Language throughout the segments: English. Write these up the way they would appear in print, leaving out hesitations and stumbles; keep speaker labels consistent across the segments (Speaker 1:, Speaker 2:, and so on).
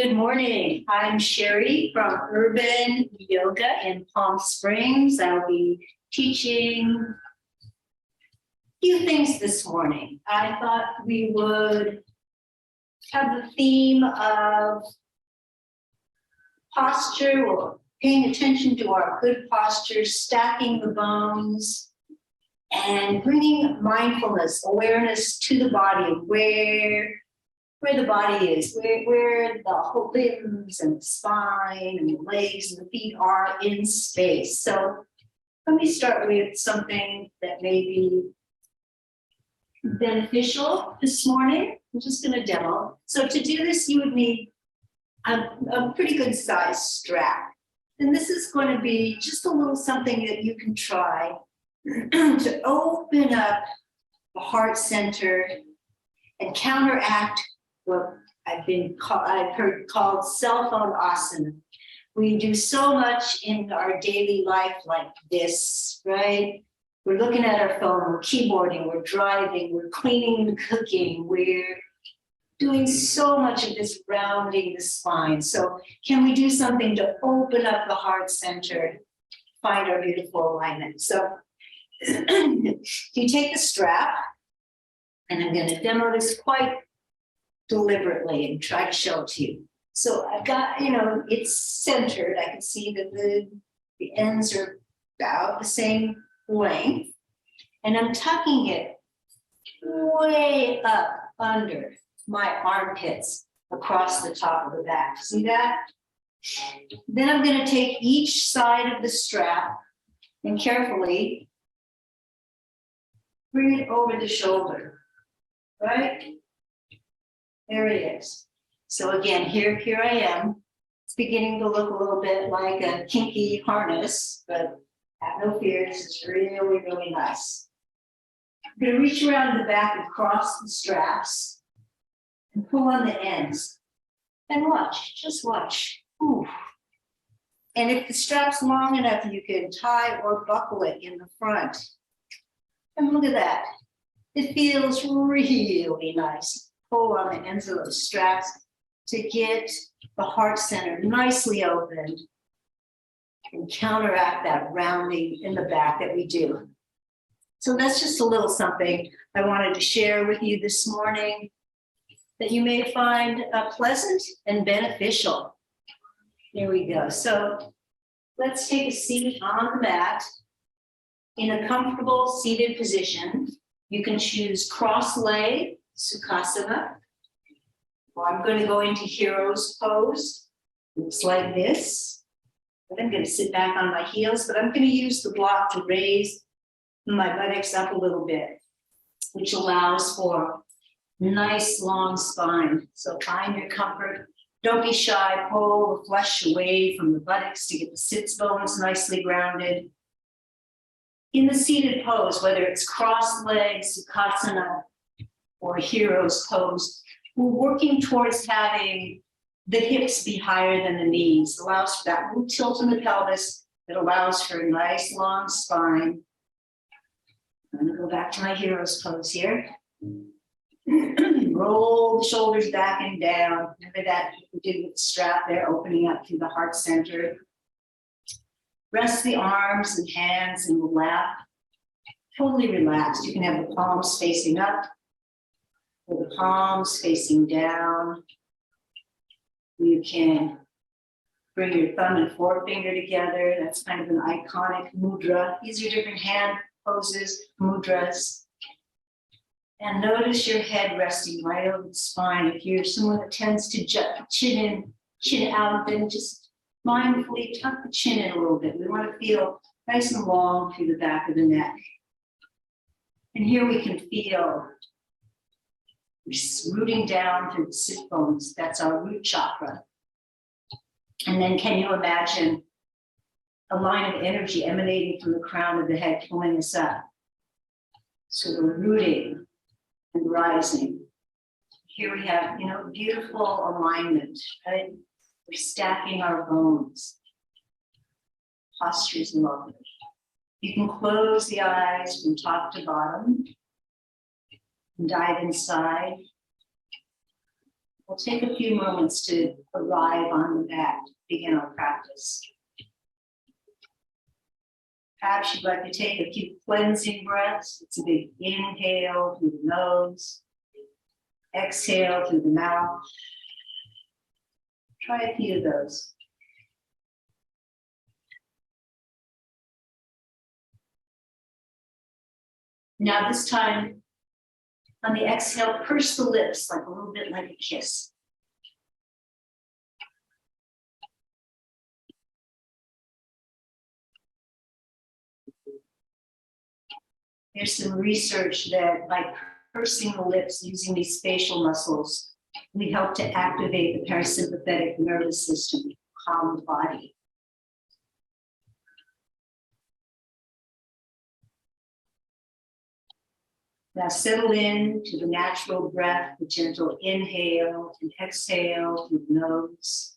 Speaker 1: Good morning. I'm Sherry from Urban Yoga in Palm Springs. I'll be teaching a few things this morning. I thought we would have the theme of posture, or paying attention to our good posture, stacking the bones, and bringing mindfulness, awareness to the body, where the body is, where the whole limbs and the spine and the legs and the feet are in space. So let me start with something that may be beneficial this morning. I'm just going to demo. So to do this, you would need a pretty good size strap. And this is going to be just a little something that you can try to open up the heart center and counteract what I've heard called cellphone asana. We do so much in our daily life like this, right? We're looking at our phone, we're keyboarding, we're driving, we're cleaning and cooking, we're doing so much of this rounding the spine. So can we do something to open up the heart center, find our beautiful alignment? So you take the strap, and I'm going to demo this quite deliberately and try to show it to you. So I've got, it's centered. I can see that the ends are about the same length, and I'm tucking it way up under my armpits across the top of the back. See that? Then I'm going to take each side of the strap and carefully bring it over the shoulder, right? There it is. So again, here I am. It's beginning to look a little bit like a kinky harness, but have no fear, this is really, really nice. I'm going to reach around the back and cross the straps and pull on the ends. And watch, just watch. Ooh. And if the strap's long enough, you can tie or buckle it in the front. And look at that. It feels really nice. Pull on the ends of those straps to get the heart center nicely opened and counteract that rounding in the back that we do. So that's just a little something I wanted to share with you this morning that you may find pleasant and beneficial. Here we go. So let's take a seat on the mat in a comfortable seated position. You can choose cross-leg, Sukhasana, or I'm going to go into hero's pose. Looks like this. I'm going to sit back on my heels, but I'm going to use the block to raise my buttocks up a little bit, which allows for a nice long spine. So find your comfort. Don't be shy. Pull the flesh away from the buttocks to get the sits bones nicely grounded. In the seated pose, whether it's cross-legged, Sukhasana, or hero's pose, we're working towards having the hips be higher than the knees. Allows for that little tilt in the pelvis that allows for a nice long spine. I'm going to go back to my hero's pose here. Roll the shoulders back and down. Remember that we did with the strap there, opening up through the heart center. Rest the arms and hands in the lap. Totally relaxed. You can have the palms facing up, or the palms facing down. You can bring your thumb and forefinger together. That's kind of an iconic mudra. These are different hand poses, mudras. And notice your head resting right over the spine. If you're someone that tends to chin in, chin out, then just mindfully tuck the chin in a little bit. We want to feel nice and long through the back of the neck. And here we can feel rooting down through the sit bones. That's our root chakra. And then can you imagine a line of energy emanating from the crown of the head, pulling us up? So we're rooting and rising. Here we have, beautiful alignment, right? We're stacking our bones. Posture is lovely. You can close the eyes from top to bottom and dive inside. We'll take a few moments to arrive on that, begin our practice. Perhaps you'd like to take a few cleansing breaths. It's a big inhale through the nose, exhale through the mouth. Try a few of those. Now this time, on the exhale, purse the lips like a little bit like a kiss. There's some research that by pursing the lips using these facial muscles, we help to activate the parasympathetic nervous system, calm the body. Now settle in to the natural breath, the gentle inhale and exhale through the nose.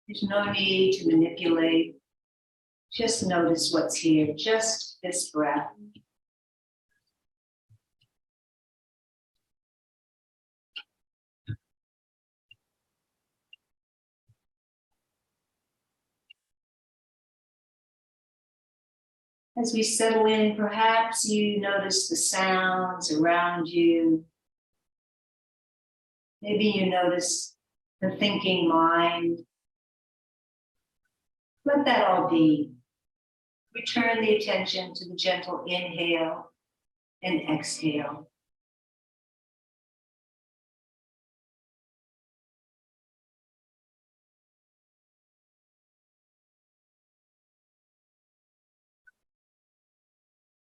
Speaker 1: There's no need to manipulate. Just notice what's here, just this breath. As we settle in, perhaps you notice the sounds around you. Maybe you notice the thinking mind. Let that all be. Return the attention to the gentle inhale and exhale.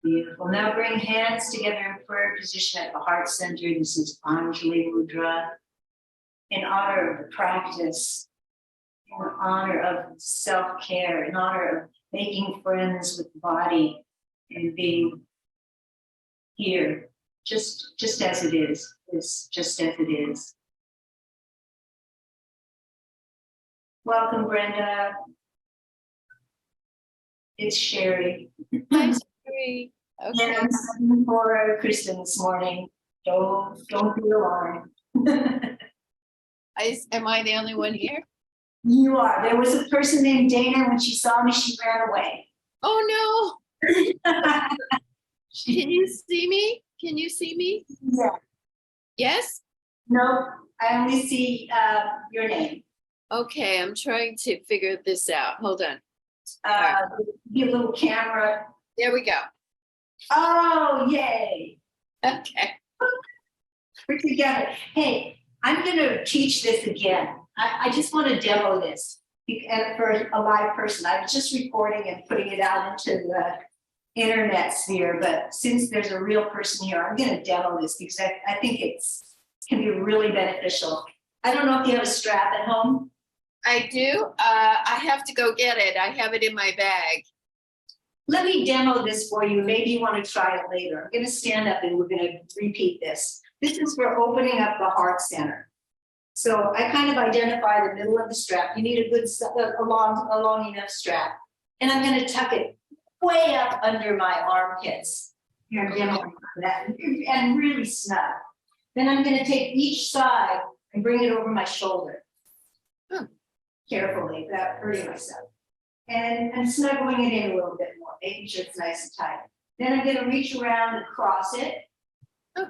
Speaker 1: Beautiful. Now bring hands together in prayer position at the heart center. This is Anjali Mudra. In honor of the practice, in honor of self-care, in honor of making friends with the body and being here, just as it is just as it is. Welcome, Brenda. It's Sherry.
Speaker 2: Hi, Sherry. Okay.
Speaker 1: Yeah, I'm sending for Kristen this morning. Don't be alarmed.
Speaker 2: Am I the only one here?
Speaker 1: You are. There was a person named Dana. When she saw me, she ran away.
Speaker 2: Oh no! Can you see me? Can you see me?
Speaker 1: Yeah.
Speaker 2: Yes?
Speaker 1: No, I only see your name.
Speaker 2: Okay, I'm trying to figure this out. Hold on.
Speaker 1: Your little camera.
Speaker 2: There we go.
Speaker 1: Oh, yay.
Speaker 2: Okay.
Speaker 1: We're together. Hey, I'm going to teach this again. I just want to demo this for a live person. I was just recording and putting it out into the internet sphere, but since there's a real person here, I'm going to demo this because I think can be really beneficial. I don't know if you have a strap at home.
Speaker 2: I do. I have to go get it. I have it in my bag.
Speaker 1: Let me demo this for you. Maybe you want to try it later. I'm going to stand up and we're going to repeat this. This is for opening up the heart center. So I kind of identify the middle of the strap. You need a good, a long enough strap. And I'm going to tuck it way up under my armpits. Here, demo that, and really snug. Then I'm going to take each side and bring it over my shoulder. Carefully, without hurting myself. And I'm snuggling it in a little bit more, making sure it's nice and tight. Then I'm going to reach around and cross it.
Speaker 2: Oh,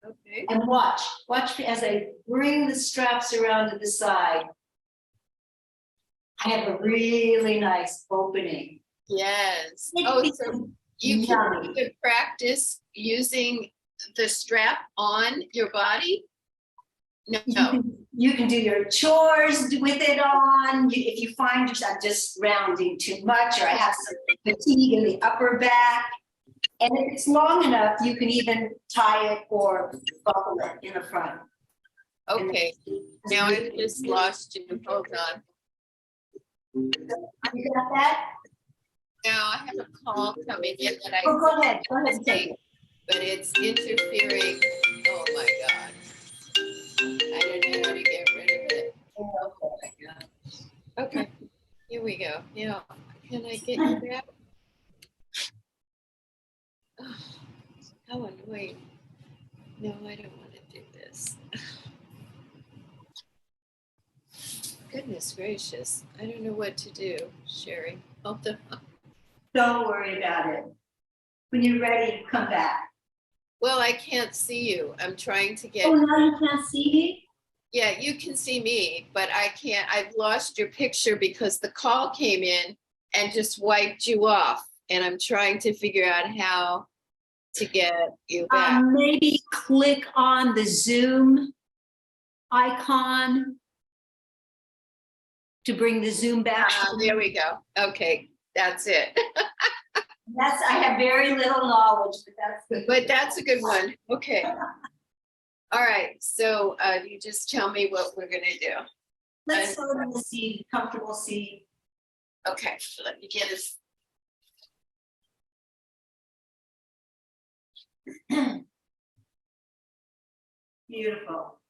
Speaker 2: okay.
Speaker 1: And watch as I bring the straps around to the side. I have a really nice opening.
Speaker 2: Yes. Oh, so you can practice using the strap on your body? No.
Speaker 1: You can do your chores with it on. If you find yourself just rounding too much, or I have some fatigue in the upper back. And if it's long enough, you can even tie it or buckle it in the front.
Speaker 2: Okay. Now I've just lost you. Hold on.
Speaker 1: You got that?
Speaker 2: No, I have a call coming in that I.
Speaker 1: Oh, go ahead. Go ahead and take it.
Speaker 2: But it's interfering. Oh my God. I don't know how to get rid of it. Oh my God. Okay. Here we go. Yeah. Can I get you back? Oh, how annoying. No, I don't want to do this. Goodness gracious. I don't know what to do, Sherry. Hold the.
Speaker 1: Don't worry about it. When you're ready, come back.
Speaker 2: Well, I can't see you. I'm trying to get.
Speaker 1: Oh, now you can't see me?
Speaker 2: Yeah, you can see me, but I can't. I've lost your picture because the call came in and just wiped you off. And I'm trying to figure out how to get you back.
Speaker 1: Maybe click on the Zoom icon to bring the Zoom back.
Speaker 2: There we go. Okay, that's it.
Speaker 1: I have very little knowledge, but that's good.
Speaker 2: But that's a good one. Okay. All right. So you just tell me what we're gonna do.
Speaker 1: Let's start in the seat, comfortable seat.
Speaker 2: Okay. Let me get us.
Speaker 1: Beautiful.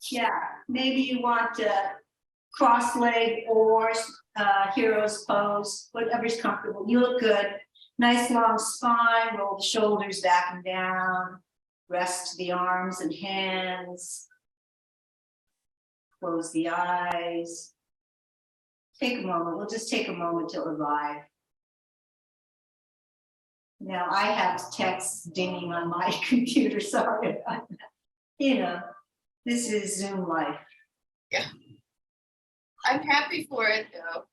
Speaker 1: Yeah, maybe you want to cross leg or hero's pose, whatever's comfortable. You look good. Nice long spine, roll the shoulders back and down, rest the arms and hands, close the eyes. Take a moment, we'll just take a moment to arrive. Now I have texts dinging on my computer, sorry about that. You know, this is Zoom life.
Speaker 2: Yeah. I'm happy for it though.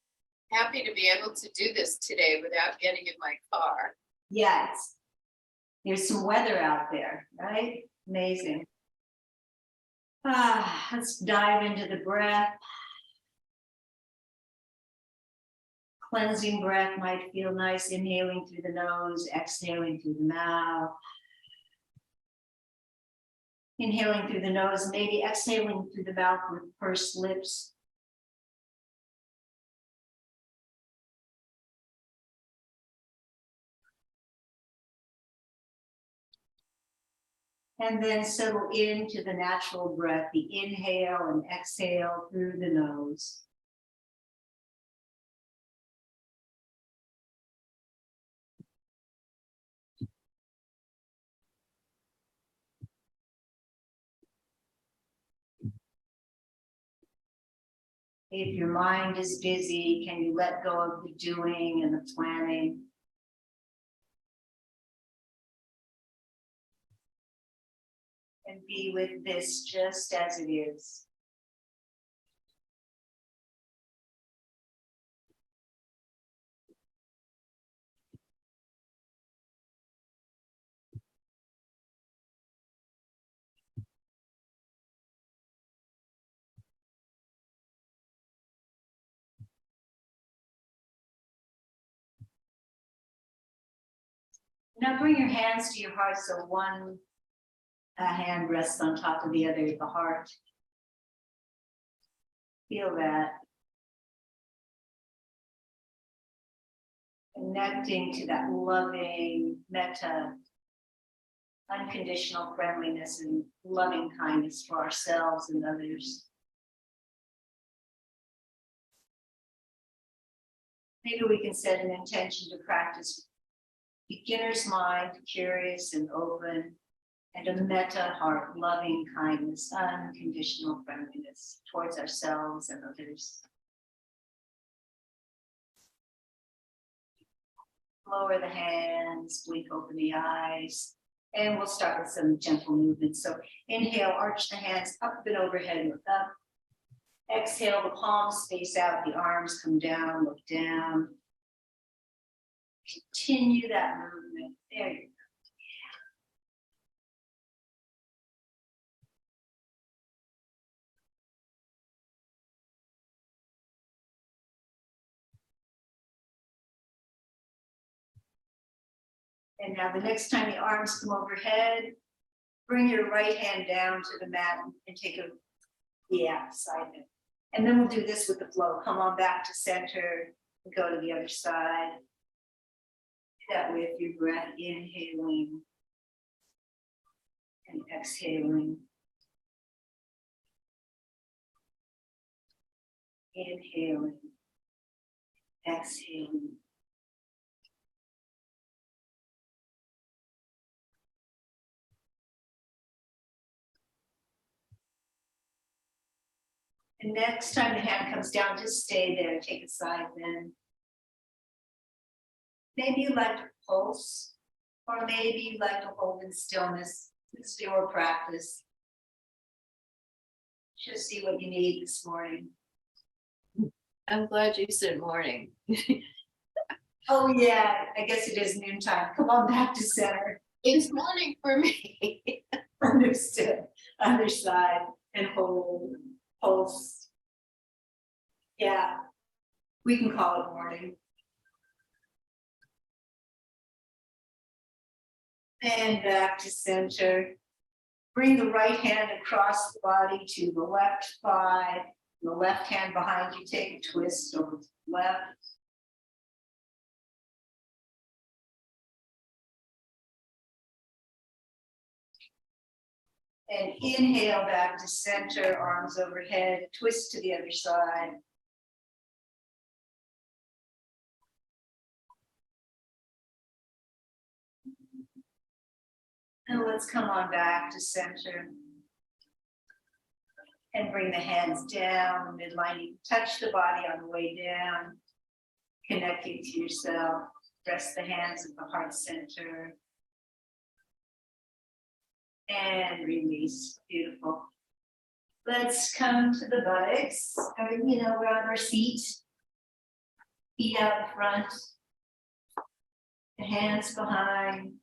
Speaker 2: Happy to be able to do this today without getting in my car.
Speaker 1: Yes. There's some weather out there, right? Amazing. Let's dive into the breath. Cleansing breath might feel nice, inhaling through the nose, exhaling through the mouth. Inhaling through the nose, maybe exhaling through the mouth with pursed lips. And then settle into the natural breath, the inhale and exhale through the nose. If your mind is busy, can you let go of the doing and the planning? And be with this just as it is. Now bring your hands to your heart so one hand rests on top of the other, the heart. Feel that. Connecting to that loving metta, unconditional friendliness and loving kindness for ourselves and others. Maybe we can set an intention to practice beginner's mind, curious and open, and a metta heart, loving kindness, unconditional friendliness towards ourselves and others. Lower the hands, blink open the eyes, and we'll start with some gentle movements. So inhale, arch the hands up and overhead, look up. Exhale, the palms face out, the arms come down, look down. Continue that movement. There you go. And now the next time the arms come overhead, bring your right hand down to the mat and take a, side bend. And then we'll do this with the flow. Come on back to center and go to the other side. Do that with your breath, inhaling and exhaling. Inhaling, exhaling. And next time the hand comes down, just stay there, take a side bend. Maybe you like to pulse, or maybe you like to hold in stillness. It's your practice. Just see what you need this morning.
Speaker 2: I'm glad you said morning.
Speaker 1: Oh yeah, I guess it is noontime. Come on back to center.
Speaker 2: It's morning for me.
Speaker 1: Understood. Other side and hold, pulse. Yeah, we can call it morning. And back to center. Bring the right hand across the body to the left thigh. The left hand behind you, take a twist over to the left. And inhale back to center, arms overhead, twist to the other side. And let's come on back to center. And bring the hands down, midline. You can touch the body on the way down, connecting to yourself. Rest the hands at the heart center. And release. Beautiful. Let's come to the buttocks. We're on our seat. Feet out in front. The hands behind.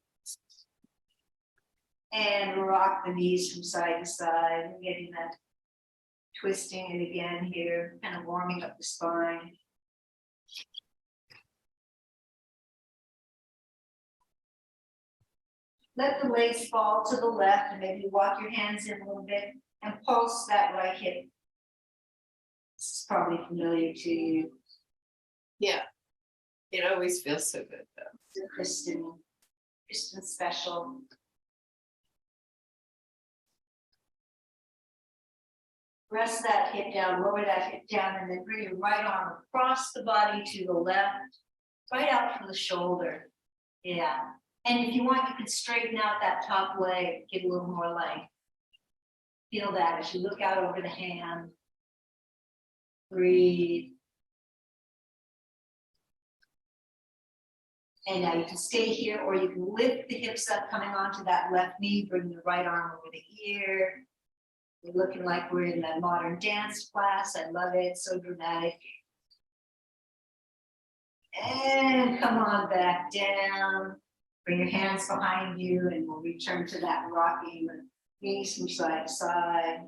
Speaker 1: And rock the knees from side to side. We're getting that twisting it again here, kind of warming up the spine. Let the legs fall to the left and maybe walk your hands in a little bit and pulse that right hip. This is probably familiar to you.
Speaker 2: Yeah, it always feels so good though.
Speaker 1: Kristen special. Press that hip down, lower that hip down, and then bring your right arm across the body to the left, right out from the shoulder. Yeah. And if you want, you can straighten out that top leg, get a little more length. Feel that as you look out over the hand. Breathe. And now you can stay here, or you can lift the hips up, coming onto that left knee, bring the right arm over the ear. We're looking like we're in that modern dance class. I love it, so dramatic. And come on back down. Bring your hands behind you, and we'll return to that rocking the knees from side to side.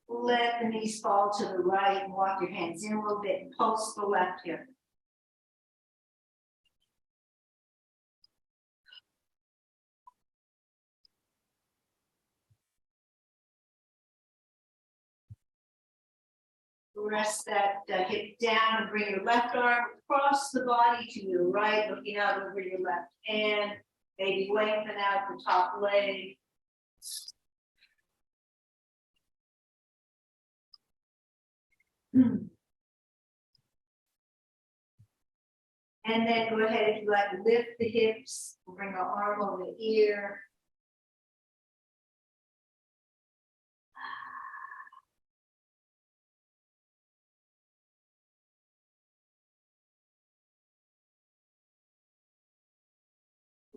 Speaker 1: Let the knees fall to the right and walk your hands in a little bit and pulse the left hip. Rest that hip down and bring your left arm across the body to your right, looking out over your left hand. Maybe lengthen out the top leg. And then go ahead, if you like, lift the hips, bring our arm over the ear.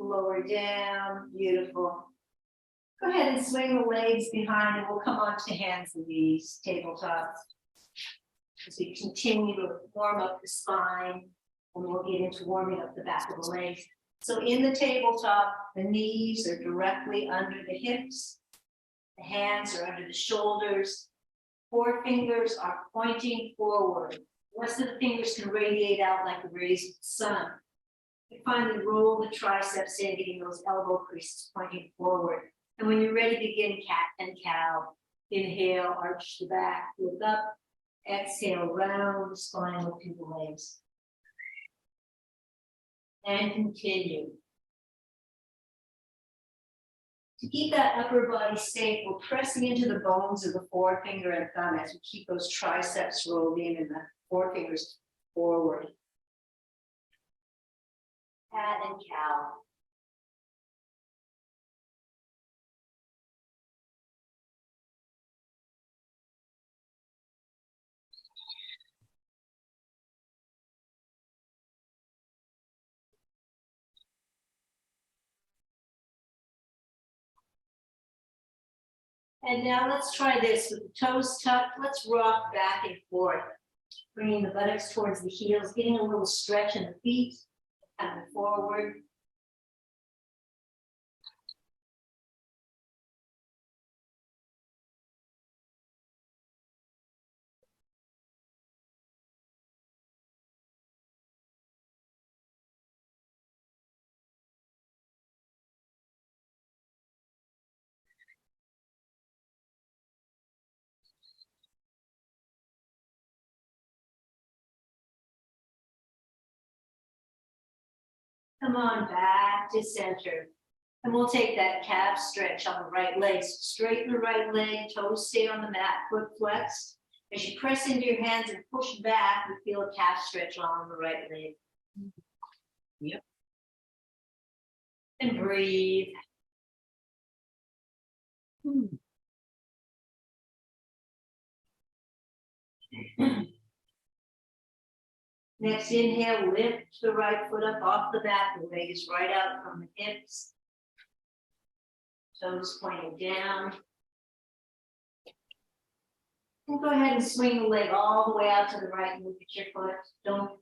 Speaker 1: Lower down, beautiful. Go ahead and swing the legs behind, and we'll come on to hands and knees, tabletop. As we continue to warm up the spine, and we'll get into warming up the back of the legs. So in the tabletop, the knees are directly under the hips. The hands are under the shoulders. Forefingers are pointing forward. The rest of the fingers can radiate out like the rays of the sun. And finally, roll the triceps in, getting those elbow creases pointing forward. And when you're ready, begin cat and cow. Inhale, arch the back, look up. Exhale, round the spine, lifting the legs. And continue. To keep that upper body safe, we're pressing into the bones of the forefinger and thumb as we keep those triceps rolled in and the forefingers forward. Cat and cow. And now let's try this with the toes tucked. Let's rock back and forth, bringing the buttocks towards the heels, getting a little stretch in the feet, coming forward. Come on back to center. And we'll take that calf stretch on the right leg. So straighten the right leg, toes stay on the mat, foot flexed. As you press into your hands and push back, you feel a calf stretch on the right leg.
Speaker 2: Yep.
Speaker 1: And breathe. Next inhale, lift the right foot up off the mat. The leg is right out from the hips. Toes pointing down. And go ahead and swing the leg all the way out to the right and look at your foot. Don't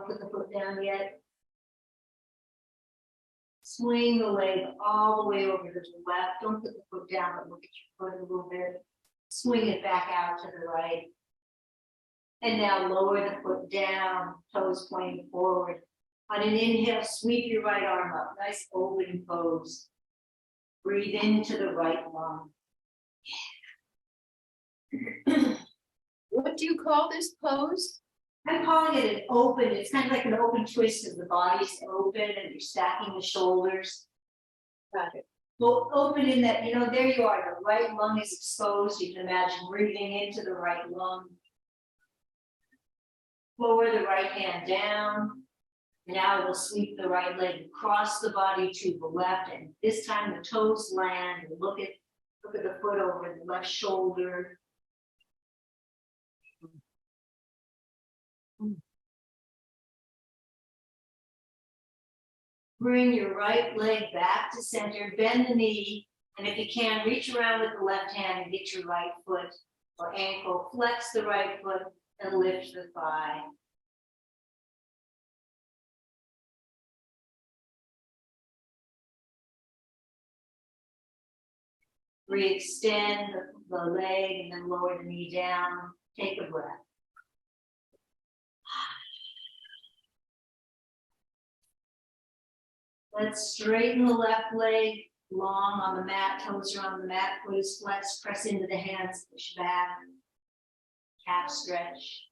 Speaker 1: put the foot down yet. Swing the leg all the way over to the left. Don't put the foot down, but look at your foot a little bit. Swing it back out to the right. And now lower the foot down, toes pointing forward. On an inhale, sweep your right arm up. Nice open pose. Breathe into the right lung.
Speaker 2: What do you call this pose?
Speaker 1: I'm calling it an open. It's kind of like an open twist as the body's open and you're stacking the shoulders.
Speaker 2: Got it.
Speaker 1: Well, open in that, there you are. The right lung is exposed. You can imagine breathing into the right lung. Lower the right hand down. Now we'll sweep the right leg across the body to the left, and this time the toes land. And look at the foot over the left shoulder. Bring your right leg back to center, bend the knee, and if you can, reach around with the left hand and get your right foot or ankle. Flex the right foot and lift the thigh. Re-extend the leg and then lower the knee down. Take a breath. Let's straighten the left leg long on the mat, toes are on the mat, foot is flexed, press into the hands, push back, calf stretch.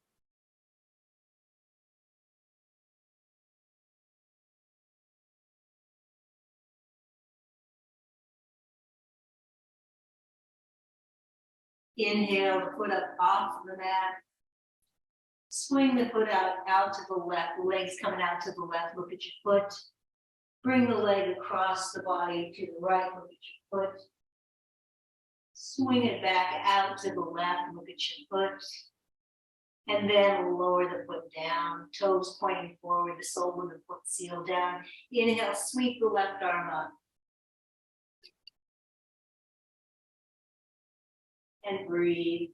Speaker 1: Inhale the foot up off the mat. Swing the foot out to the left, the leg's coming out to the left, look at your foot. Bring the leg across the body to the right, look at your foot. Swing it back out to the left, look at your foot. And then lower the foot down, toes pointing forward, the sole of the foot seal down. Inhale, sweep the left arm up. And breathe.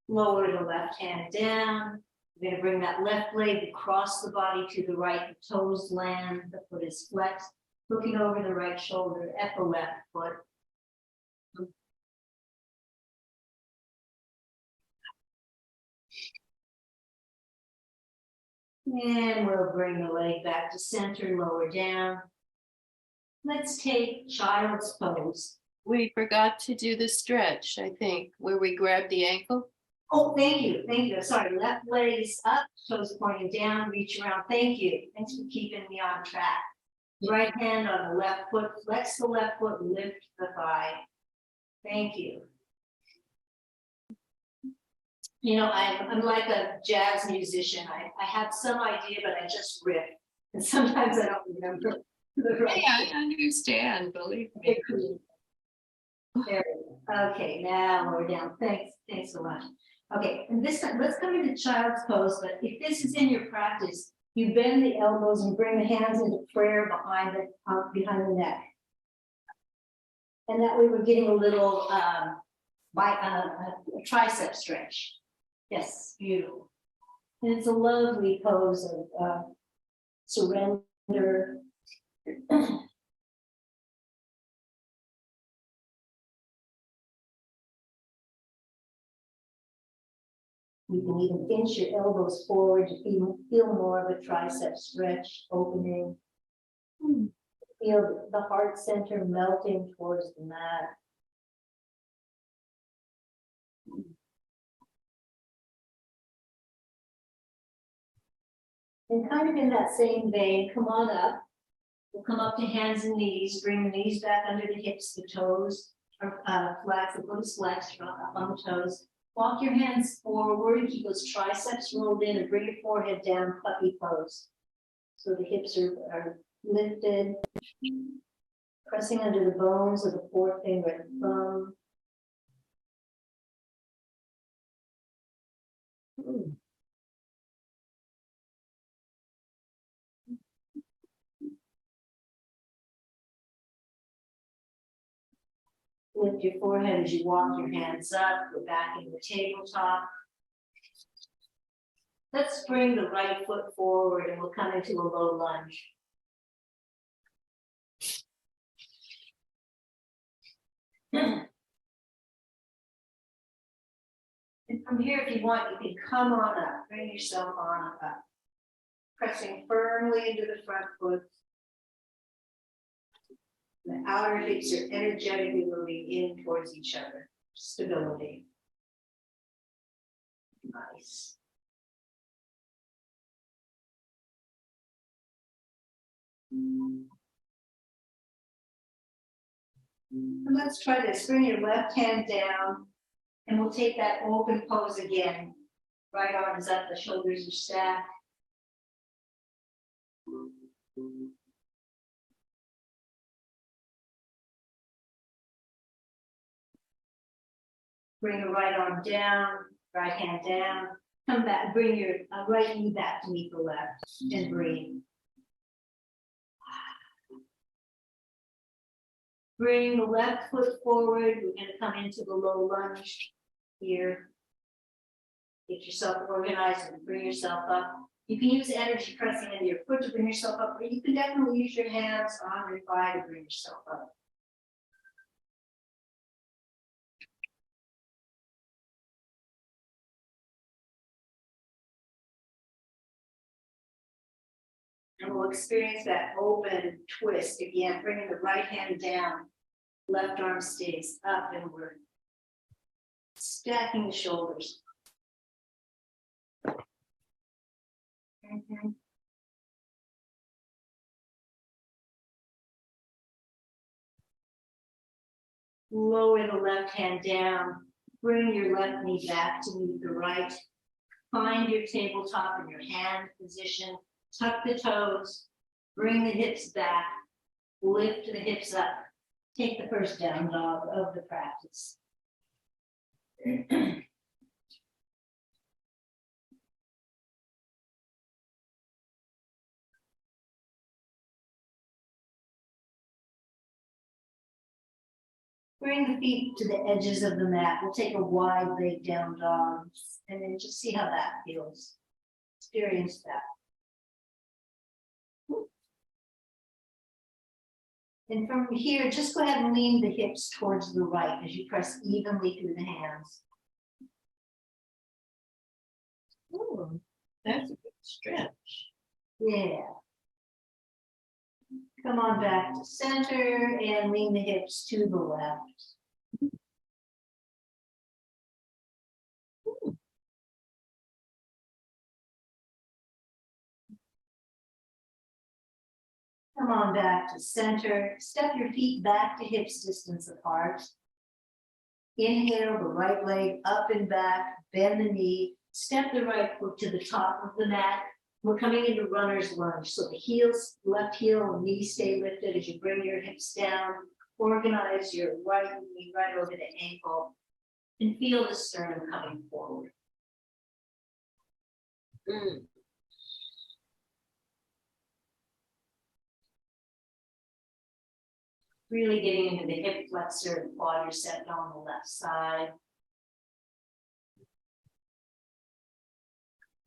Speaker 1: Lower the left hand down. You're going to bring that left leg across the body to the right. The toes land, the foot is flexed. Looking over the right shoulder at the left foot. And we'll bring the leg back to center, lower down. Let's take child's pose.
Speaker 2: We forgot to do the stretch, I think, where we grab the ankle.
Speaker 1: Oh, thank you. Thank you. Sorry, left leg is up, toes pointing down, reach around. Thank you. Thanks for keeping me on track. Right hand on the left foot, flex the left foot, lift the thigh. Thank you. I'm like a jazz musician. I have some idea, but I just riff. And sometimes I don't remember the right.
Speaker 2: Hey, I understand, believe me.
Speaker 1: There we go. Okay, now lower down. Thanks so much. Okay, and this time let's come into child's pose. But if this is in your practice, You bend the elbows and bring the hands into prayer behind the neck. And that way we're getting a little a tricep stretch. Yes, beautiful. And it's a lovely pose of surrender. You can even inch your elbows forward to feel more of a tricep stretch opening. Feel the heart center melting towards the mat. And kind of in that same vein, come on up. We'll come up to hands and knees, bring the knees back under the hips, the toes are flex, the foot is flexed up on the toes. Walk your hands forward, keep those triceps rolled in and bring your forehead down, puppy pose. So the hips are lifted, pressing under the bones of the forefinger and thumb. Lift your forehead as you walk your hands up, go back into the tabletop. Let's bring the right foot forward and we'll come into a low lunge. And from here, if you want, you can come on up, bring yourself on up. Pressing firmly into the front foot. The outer hips are energetically moving in towards each other. Stability. Nice. And let's try this. Bring your left hand down, and we'll take that open pose again. Right arm is up, the shoulders are stacked. Bring the right arm down, right hand down. Come back, bring your right knee back to meet the left, and breathe. Bring the left foot forward. We're going to come into the low lunge here. Get yourself organized and bring yourself up. You can use energy pressing into your foot to bring yourself up, or you can definitely use your hands on your thigh to bring yourself up. And we'll experience that open twist again, bringing the right hand down, left arm stays up and we're stacking the shoulders. Lower the left hand down, bring your left knee back to meet the right. Find your tabletop in your hand position, tuck the toes, bring the hips back, lift the hips up. Take the first down dog of the practice. Bring the feet to the edges of the mat. We'll take a wide leg down dog and then just see how that feels. Experience that. And from here, just go ahead and lean the hips towards the right as you press evenly through the hands.
Speaker 2: Ooh, that's a good stretch.
Speaker 1: Yeah. Come on back to center and lean the hips to the left. Come on back to center. Step your feet back to hips distance apart. Inhale the right leg up and back, bend the knee, step the right foot to the top of the mat. We're coming into runner's lunge. So the heels, left heel and knee stay lifted as you bring your hips down. Organize your right knee right over the ankle and feel the sternum coming forward. Really getting into the hip flexor and quadricep on the left side.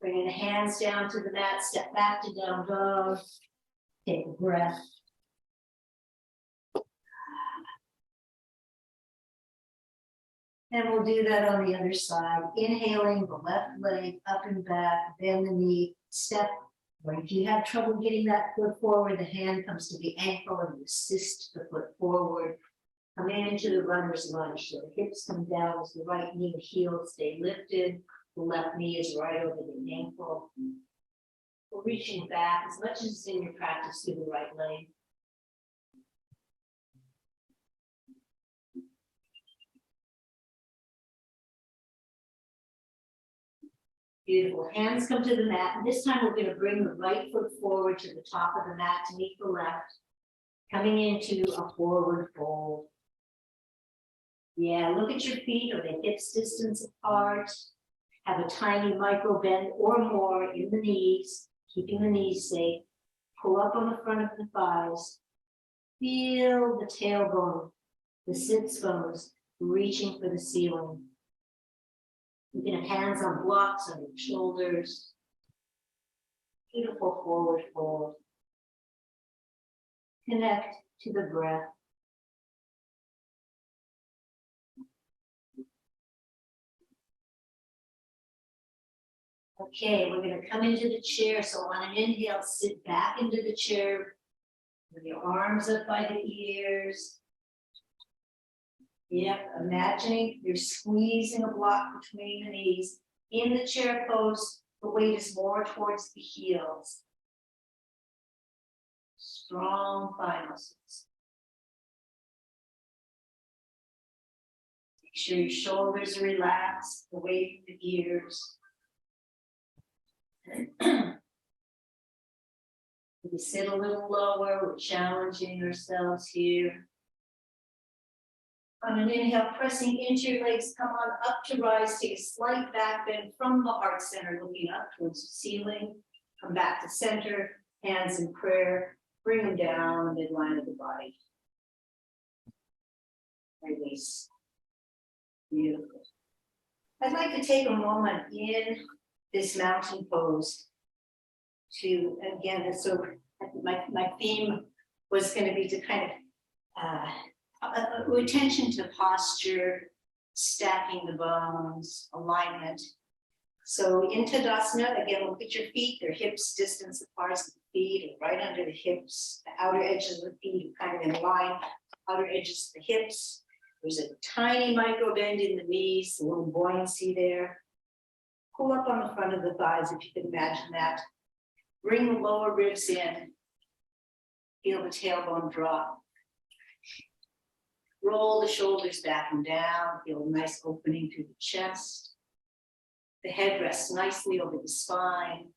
Speaker 1: Bringing the hands down to the mat, step back to down dog. Take a breath. And we'll do that on the other side. Inhaling the left leg up and back, bend the knee, step. Or if you have trouble getting that foot forward, the hand comes to the ankle and you assist the foot forward. Come into the runner's lunge. So the hips come down as the right knee and heel stay lifted. The left knee is right over the ankle. We're reaching back as much as in your practice through the right leg. Beautiful. Hands come to the mat. And this time we're going to bring the right foot forward to the top of the mat to meet the left. Coming into a forward fold. Yeah, look at your feet. Are they hips distance apart? Have a tiny micro bend or more in the knees, keeping the knees safe. Pull up on the front of the thighs. Feel the tailbone, the sits bones reaching for the ceiling. You can have hands on blocks on your shoulders. Beautiful forward fold. Connect to the breath. Okay, we're going to come into the chair. So on an inhale, sit back into the chair with your arms up by the ears. Yep, imagining you're squeezing a block between the knees. In the chair pose, the weight is more towards the heels. Strong thigh muscles. Make sure your shoulders are relaxed, the weight of the ears. We sit a little lower, we're challenging ourselves here. On an inhale, pressing into your legs, come on up to rise, take a slight back bend from the heart center, looking up towards the ceiling. Come back to center, hands in prayer, bring them down the midline of the body. Release. Beautiful. I'd like to take a moment in this mountain pose to, again, so my theme was going to be to kind of attention to posture, stacking the bones, alignment. So in Tadasana, again, look at your feet, their hips distance apart, the feet are right under the hips, the outer edges of the feet are kind of in line, outer edges of the hips. There's a tiny micro bend in the knees, a little buoyancy there. Pull up on the front of the thighs, if you can imagine that. Bring the lower ribs in. Feel the tailbone drop. Roll the shoulders back and down. Feel a nice opening through the chest. The head rests nicely over the spine.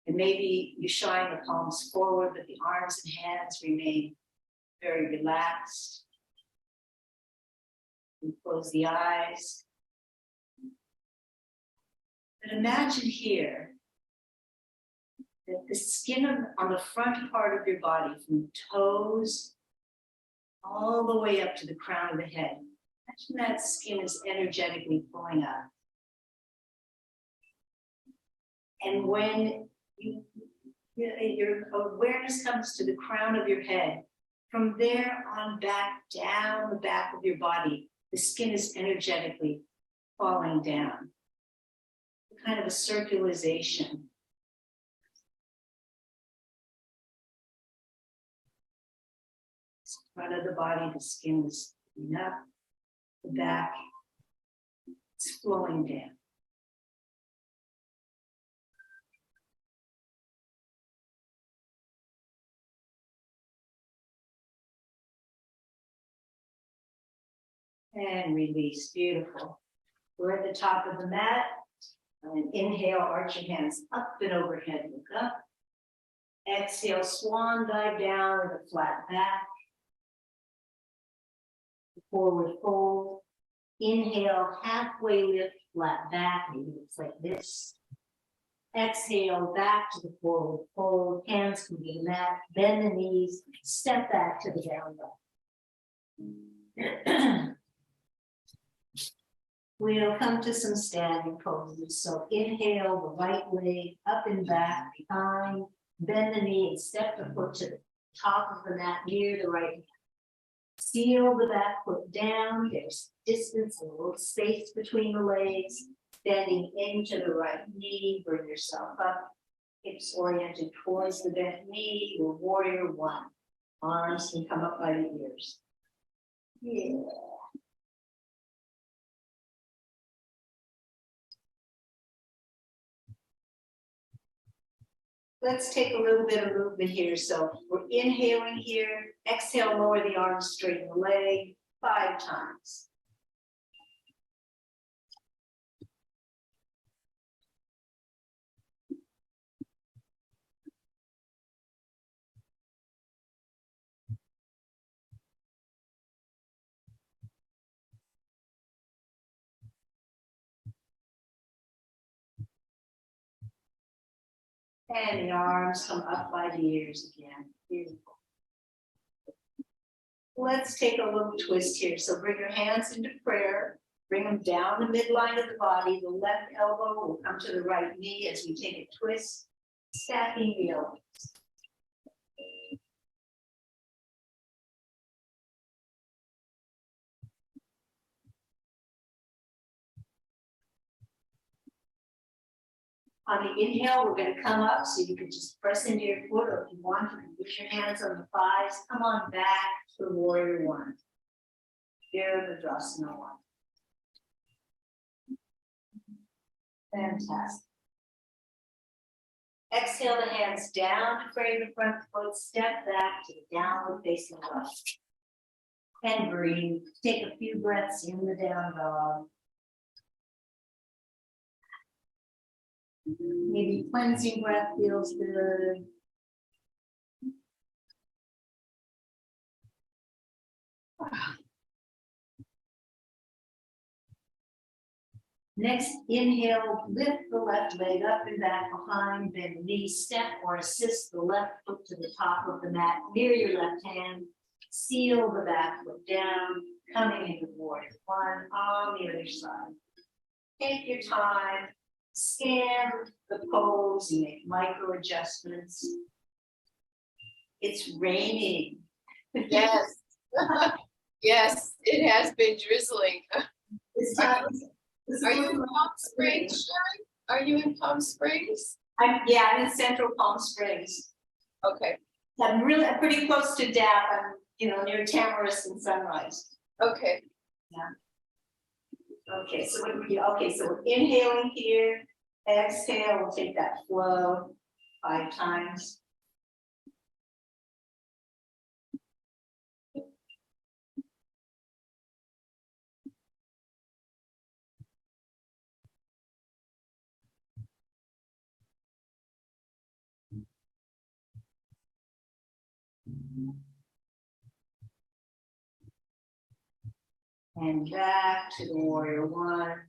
Speaker 1: And maybe you shine the palms forward, but the arms and hands remain very relaxed. And close the eyes. But imagine here that the skin on the front part of your body, from the toes all the way up to the crown of the head, imagine that skin is energetically pulling up. And when your awareness comes to the crown of your head, from there on back, down the back of your body, the skin is energetically falling down. Kind of a circularization. Front of the body, the skin is coming up, the back, it's flowing down. And release, beautiful. We're at the top of the mat. And inhale, arch your hands up and overhead, look up. Exhale, swan dive down with a flat back. Forward fold. Inhale, halfway lift, flat back. Maybe it's like this. Exhale, back to the forward fold. Hands can be the mat. Bend the knees. Step back to the down dog. We'll come to some standing poses. So inhale the right leg up and back behind, bend the knee and step the foot to the top of the mat near the right hand. Seal the back foot down. There's distance, a little space between the legs. Bending into the right knee, bring yourself up. Hips oriented towards the bent knee, or warrior one. Arms can come up by the ears. Yeah. Let's take a little bit of movement here. So we're inhaling here. Exhale, lower the arms, straighten the leg 5 times. And the arms come up by the ears again. Beautiful. Let's take a little twist here. So bring your hands into prayer. Bring them down the midline of the body. The left elbow will come to the right knee as we take a twist, stacking the elbows. On the inhale, we're going to come up, so you can just press into your foot, or if you want, you can put your hands on the thighs. Come on back to warrior one. Virabhadrasana one. Fantastic. Exhale the hands down to frame the front foot, step back to the downward facing dog. And breathe. Take a few breaths in the down dog. Maybe cleansing breath feels good. Next, inhale, lift the left leg up and back behind, bend the knee, step or assist the left foot to the top of the mat near your left hand. Seal the back foot down, coming into warrior one on the other side. Take your time, scan the pose, and make micro adjustments. It's raining.
Speaker 2: Yes. Yes, it has been drizzling. Are you in Palm Springs, Sherry? Are you in Palm Springs?
Speaker 1: I'm in Central Palm Springs.
Speaker 2: Okay.
Speaker 1: I'm pretty close to DAP. I'm, near Tamarisk and Sunrise.
Speaker 2: Okay.
Speaker 1: Yeah. Okay, so what do we do? Okay, so we're inhaling here. Exhale, we'll take that flow 5 times. And back to the warrior one.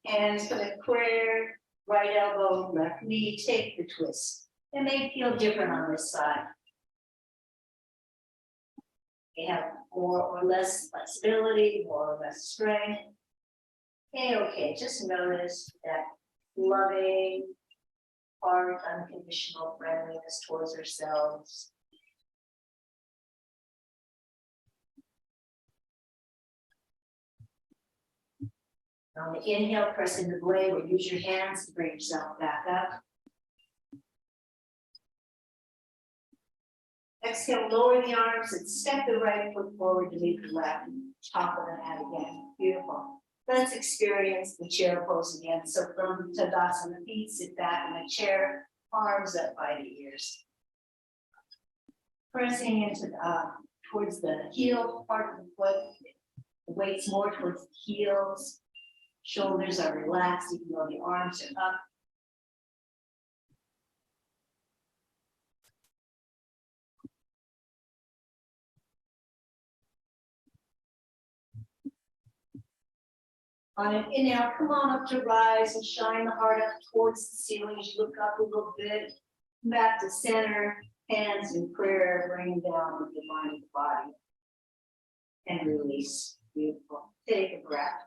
Speaker 1: Hands for the prayer, right elbow, left knee, take the twist. It may feel different on this side. You have more or less flexibility, more or less strength. Okay, just notice that loving, heart, unconditional friendliness towards ourselves. On the inhale, press into blade, or use your hands to bring yourself back up. Exhale, lower the arms and step the right foot forward to meet the left. Top of the mat again. Beautiful. Let's experience the chair pose again. So from Tadasana, feet sit back in a chair, arms up by the ears. Pressing into towards the heel part of the foot. The weight's more towards the heels. Shoulders are relaxed, even though the arms are up. On an inhale, come on up to rise and shine the heart up towards the ceiling as you look up a little bit. Back to center. Hands in prayer, bring down the mind of the body. And release. Beautiful. Take a breath.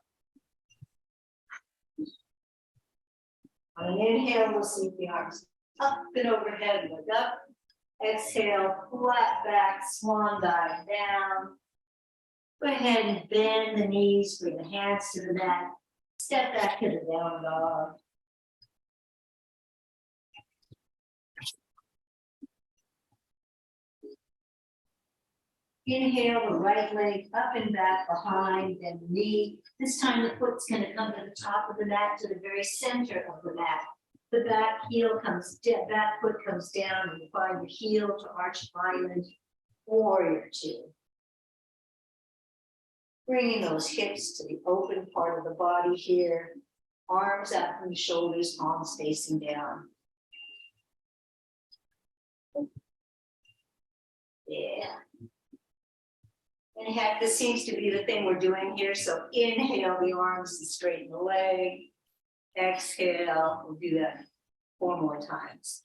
Speaker 1: On an inhale, we'll sweep the arms up and overhead, look up. Exhale, flat back, swan dive down. Go ahead and bend the knees, bring the hands to the mat. Step back to the down dog. Inhale, the right leg up and back behind, and the knee. This time the foot's going to come to the top of the mat, to the very center of the mat. The back heel comes down, back foot comes down, and you find the heel to arch island, warrior two. Bringing those hips to the open part of the body here. Arms out from the shoulders, palms facing down. Yeah. And heck, this seems to be the thing we're doing here. So inhale the arms and straighten the leg. Exhale, we'll do that 4 more times.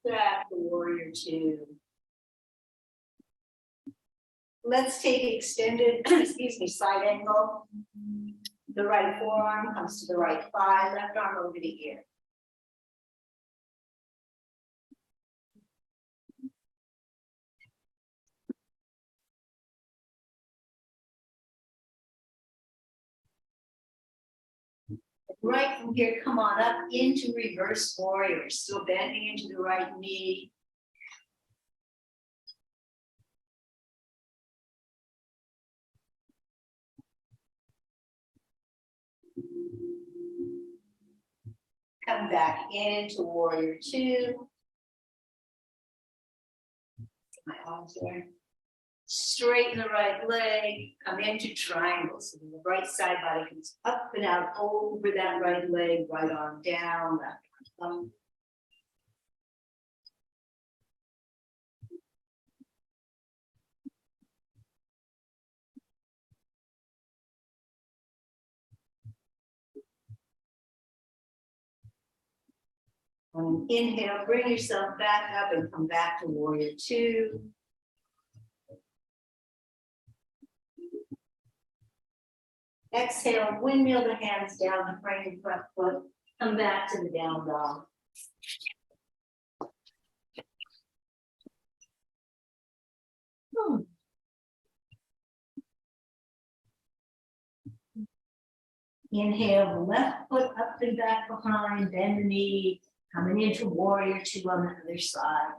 Speaker 1: Back to warrior two. Let's take extended, excuse me, side angle. The right forearm comes to the right thigh, left arm over the ear. Right from here, come on up into reverse warrior, still bending into the right knee. Come back into warrior two. My arms there. Straighten the right leg, come into triangle. So the right side body comes up and out over that right leg, right arm down, left arm up. Inhale, bring yourself back up and come back to warrior two. Exhale, windmill the hands down the frame of the front foot. Come back to the down dog. Inhale, the left foot up and back behind, bend the knee, coming into warrior two on the other side.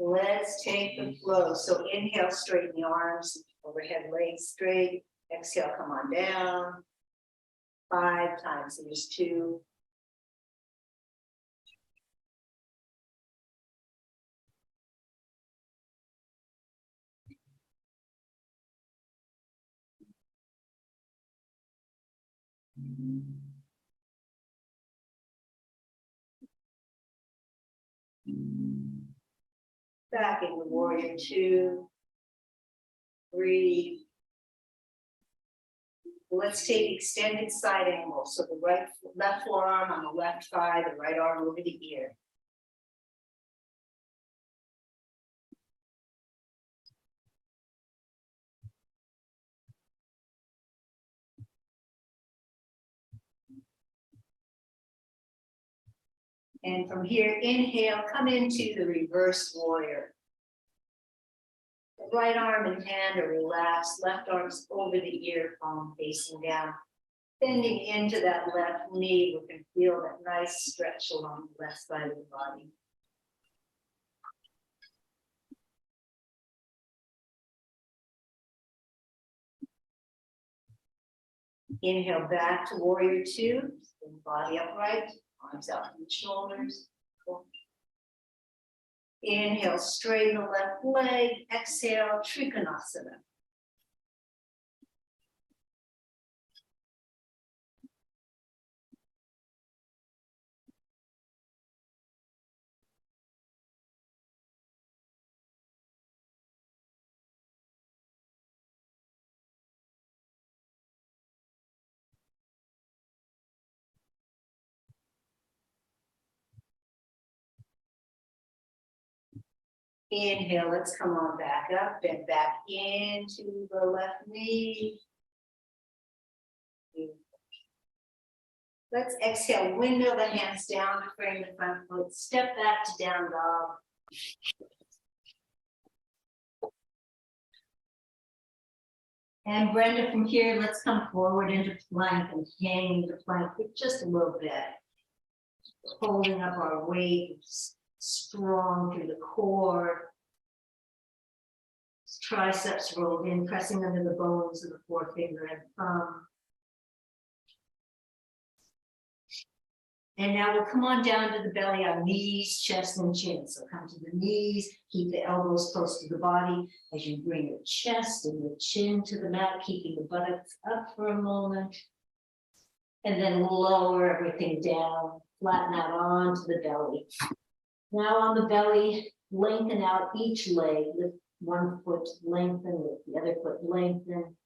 Speaker 1: Let's take the flow. So inhale, straighten the arms, overhead legs straight. Exhale, come on down. 5 times. So there's 2. Back into warrior two. Breathe. Let's take extended side angle. So the left forearm on the left thigh, the right arm over the ear. And from here, inhale, come into the reverse warrior. Right arm and hand are relaxed, left arm's over the ear, palm facing down. Bending into that left knee, we can feel that nice stretch along the left side of the body. Inhale back to warrior two. Body upright, arms out from the shoulders. Inhale, straighten the left leg. Exhale, Trikonasana. Inhale, let's come on back up, bend back into the left knee. Let's exhale, windmill the hands down to frame the front foot, step back to down dog. And Brenda, from here, let's come forward into plank and hang the plank for just a little bit. Holding up our weight, strong through the core. Triceps rolled in, pressing under the bones of the forefinger and thumb. And now we'll come on down to the belly on knees, chest, and chin. So come to the knees, keep the elbows close to the body as you bring your chest and your chin to the mat, keeping the buttocks up for a moment. And then lower everything down, flatten out onto the belly. Now on the belly, lengthen out each leg. Lift one foot, lengthen, lift the other foot, lengthen.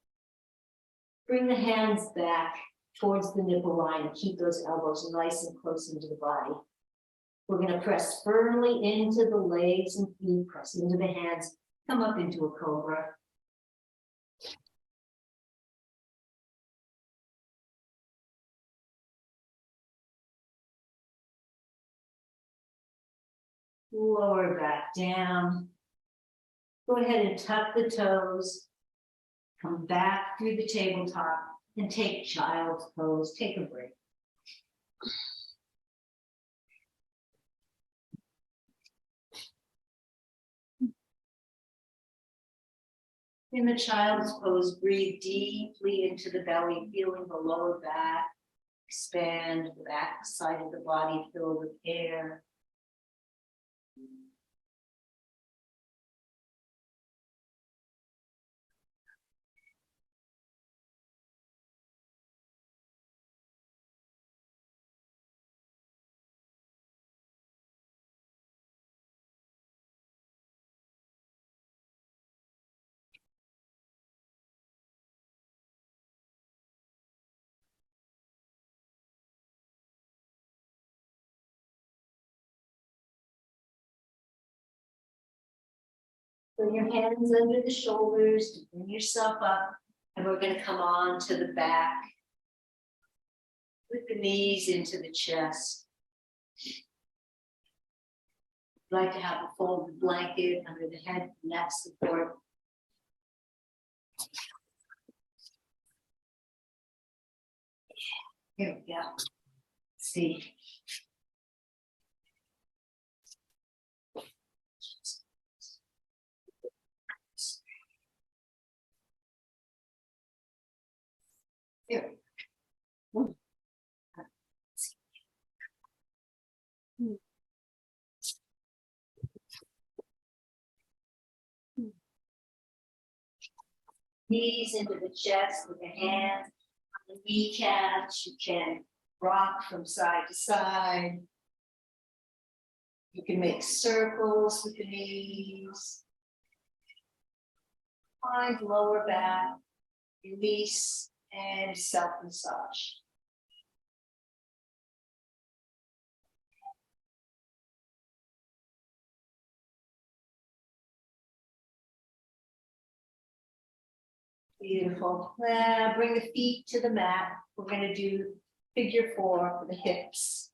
Speaker 1: Bring the hands back towards the nipple line and keep those elbows nice and close into the body. We're going to press firmly into the legs and feet, press into the hands, come up into a cobra. Lower back down. Go ahead and tuck the toes. Come back through the tabletop and take child's pose. Take a break. In the child's pose, breathe deeply into the belly, feeling the lower back expand, the back side of the body fill with air. Bring your hands under the shoulders to bring yourself up, and we're going to come on to the back with the knees into the chest. I'd like to have a folded blanket under the head, neck support. Here we go. Let's see. Here. Knees into the chest with the hands on the kneecaps. You can rock from side to side. You can make circles with the knees. Find lower back, release, and self-massage. Beautiful. Bring the feet to the mat. We're going to do figure 4 for the hips.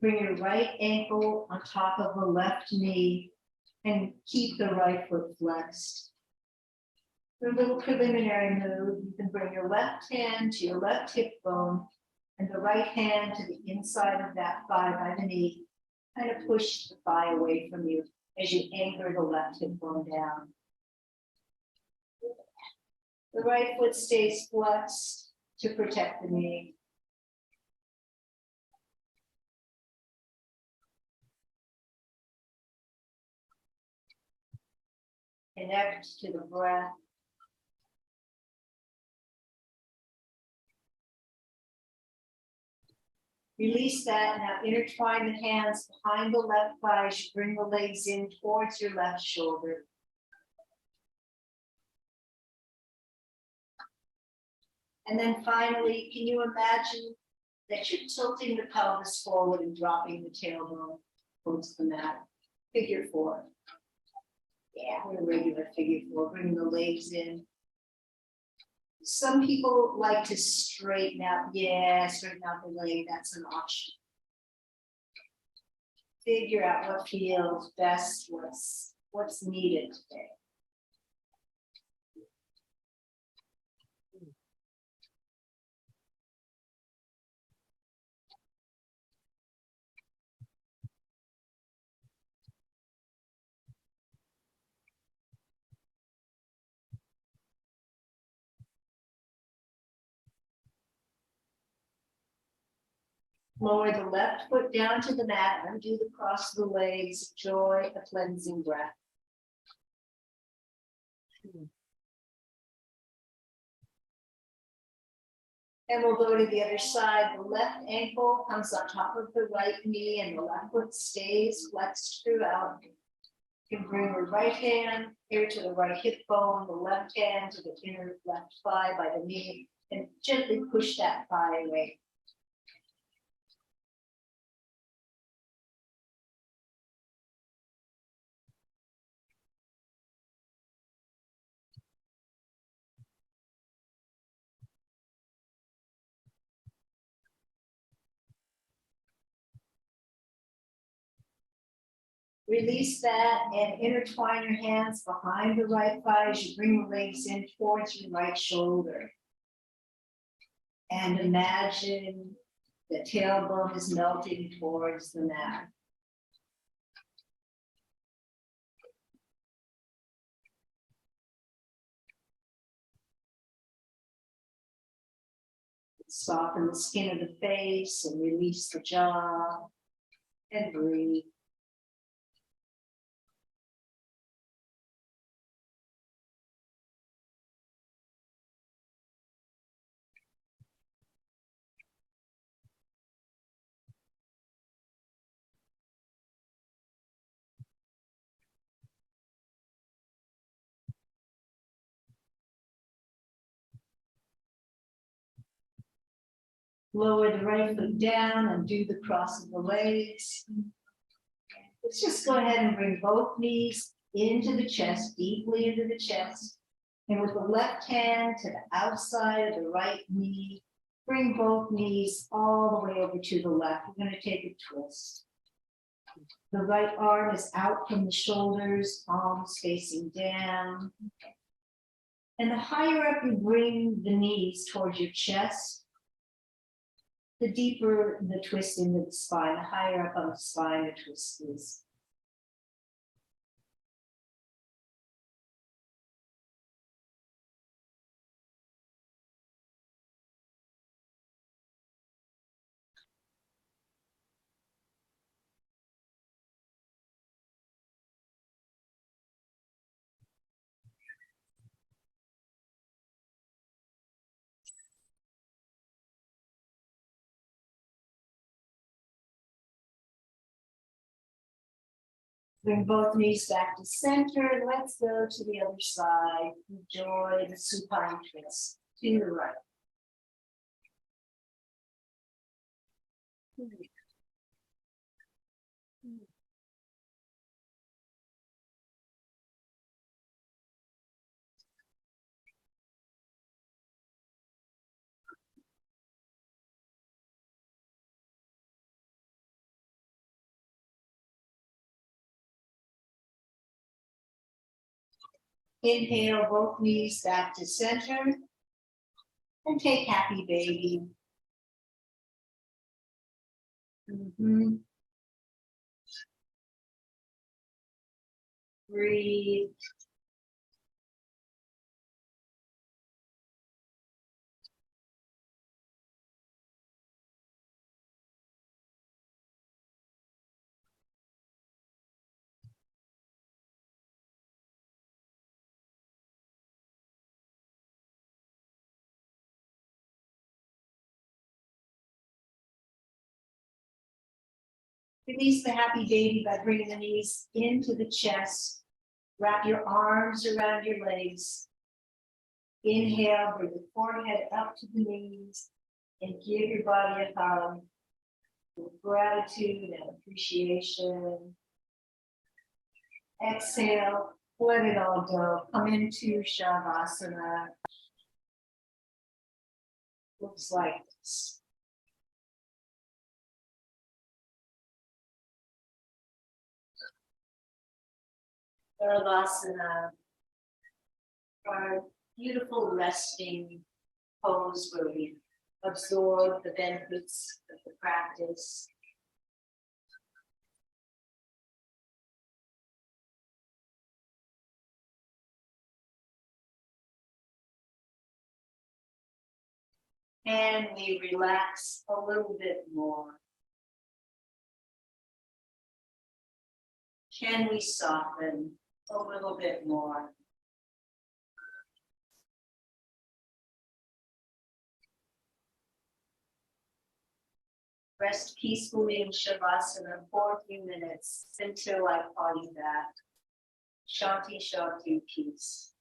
Speaker 1: Bring your right ankle on top of the left knee and keep the right foot flexed. For a little preliminary move, you can bring your left hand to your left hip bone and the right hand to the inside of that thigh by the knee. Kind of push the thigh away from you as you anchor the left hip bone down. The right foot stays flexed to protect the knee. Connect to the breath. Release that. Now intertwine the hands behind the left thigh as you bring the legs in towards your left shoulder. And then finally, can you imagine that you're tilting the pelvis forward and dropping the tailbone towards the mat? Figure 4. Yeah, a regular figure 4, bring the legs in. Some people like to straighten out, straighten out the leg, that's an option. Figure out what feels best, what's needed today. Lower the left foot down to the mat, undo the cross of the legs, enjoy a cleansing breath. And we'll go to the other side. The left ankle comes on top of the right knee and the left foot stays flexed throughout. You can bring the right hand here to the right hip bone, the left hand to the inner left thigh by the knee, and gently push that thigh away. Release that and intertwine your hands behind the right thigh as you bring the legs in towards your right shoulder. And imagine the tailbone is melting towards the mat. Soften the skin of the face and release the jaw and breathe. Lower the right foot down and do the cross of the legs. Let's just go ahead and bring both knees into the chest, deeply into the chest. And with the left hand to the outside of the right knee, bring both knees all the way over to the left. We're going to take a twist. The right arm is out from the shoulders, palms facing down. And the higher up you bring the knees towards your chest, the deeper the twist into the spine, the higher up on the spine the twist is. Bring both knees back to center. Let's go to the other side. Enjoy the supine twist to the right. Inhale, both knees back to center. And take happy baby. Breathe. Release the happy baby by bringing the knees into the chest. Wrap your arms around your legs. Inhale, bring the forehead up to the knees and give your body a hug with gratitude and appreciation. Exhale, let it all go. Come into Shavasana. Looks like this. Savasana, our beautiful resting pose where we absorb the benefits of the practice. And we relax a little bit more. Can we soften a little bit more? Rest peacefully in Shavasana for a few minutes until I call you back. Shanti, Shanti, peace.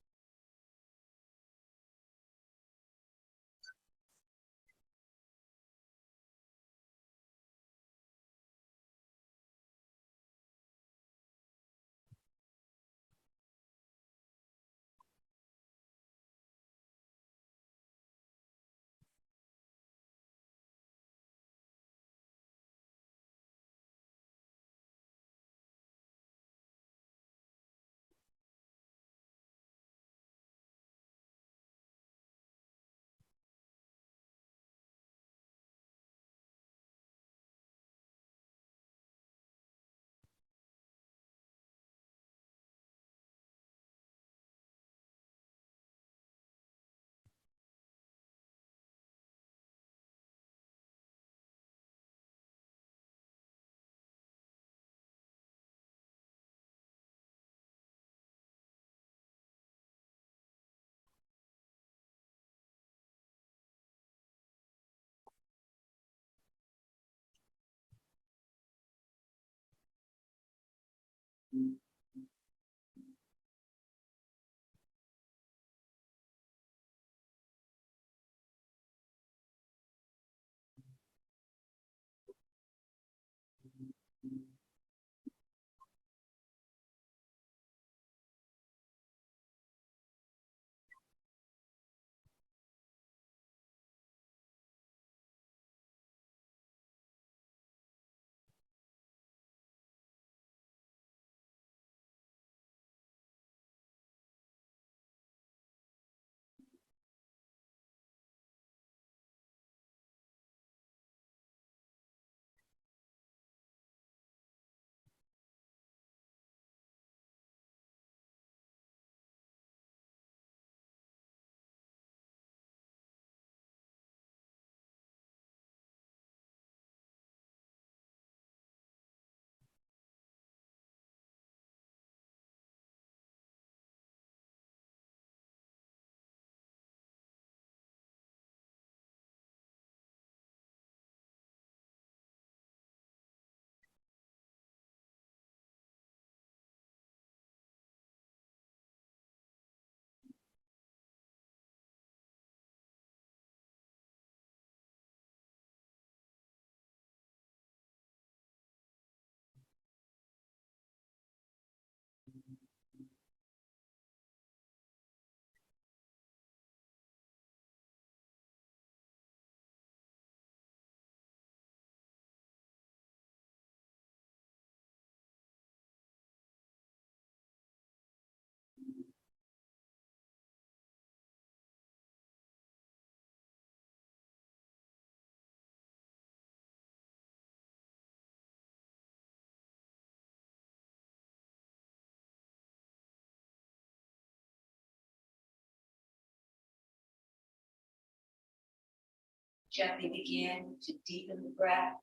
Speaker 1: Gently begin to deepen the breath.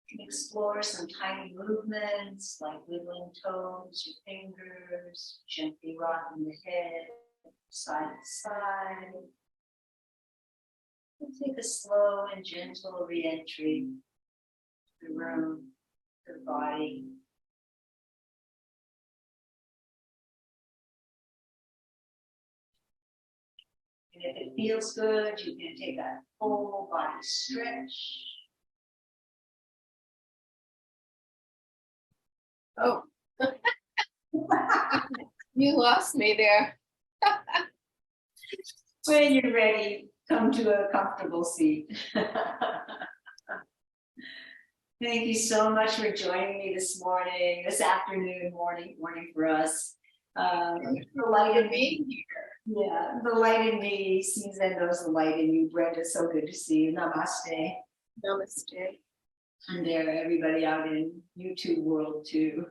Speaker 1: You can explore some tiny movements like wiggling toes, your fingers, gently rocking the head side to side. Take a slow and gentle re-entry to the room, to the body. And if it feels good, you can take a full body stretch.
Speaker 2: Oh. You lost me there.
Speaker 1: When you're ready, come to a comfortable seat. Thank you so much for joining me this morning, this afternoon, morning for us. The light in me, yeah, the light in me sees and knows the light in you. Brenda, so good to see you. Namaste.
Speaker 2: Namaste.
Speaker 1: And there, everybody out in YouTube world too.